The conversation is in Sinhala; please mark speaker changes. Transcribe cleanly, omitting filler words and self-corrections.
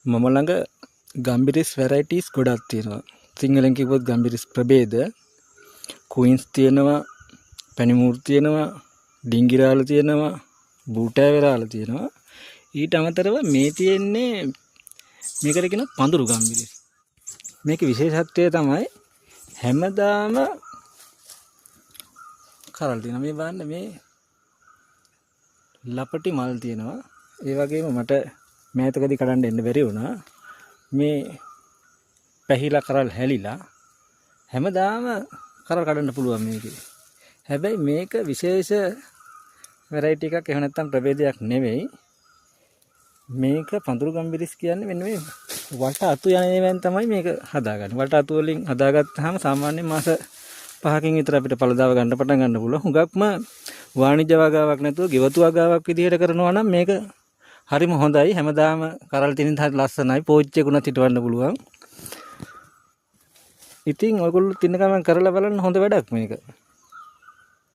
Speaker 1: මම ළඟ ගම්බිරිස් වැරයිටිස් ගොඩක් තියෙනවා. සිංහලෙන් කිව්වොත් ගම්බිරිස් ප්‍රභේද. ක්වීන්ස් තියෙනවා, පැණිමුර් තියෙනවා, ඩිංගිරාල තියෙනවා, බූටෑවෙරාල තියෙනවා. ඊට අමතරව මේ තියෙන්නේ මේකට කියන පඳුරු ගම්බිරිස්. මේකේ විශේෂත්වය තමයි හැමදාම කරල් තියෙනවා. මේ බලන්න මේ ලපටි මල් තියෙනවා. ඒ වගේම මට මෑතකදී කඩන්න එන්න බැරි වුණා. මේ පැහිලා කරල් හැලිලා හැමදාම කරල් කඩන්න පුළුවන් මේකේ. හැබැයි මේක විශේෂ වෙරයිටි එකක් එහෙම නැත්නම් ප්‍රභේදයක් නෙවෙයි. මේක පඳුරු ගම්බිරිස් කියන්නේ මෙන්න මේ වට අතු යන ඒවායින් තමයි මේක හදාගන්නේ. වට අතු වලින් හදාගත්තාම සාමාන්‍යයෙන් මාස 5කින් විතර අපිට පළදාව ගන්න පටන් ගන්න පුළුවන්. හුඟක්ම වාණිජ්‍ය වගාවක් නැතුව ගෙවතු වගාවක් විදිහට කරනවා නම් මේක හරිම හොඳයි. හැමදාම කරල් තිනින් හරි ලස්සනයි. පෝච්චියකුණත් හිටවන්න පුළුවන්. ඉතින් ඔයගොල්ලෝ තින්න ගමන් කරලා බලන්න හොඳ වැඩක් මේක.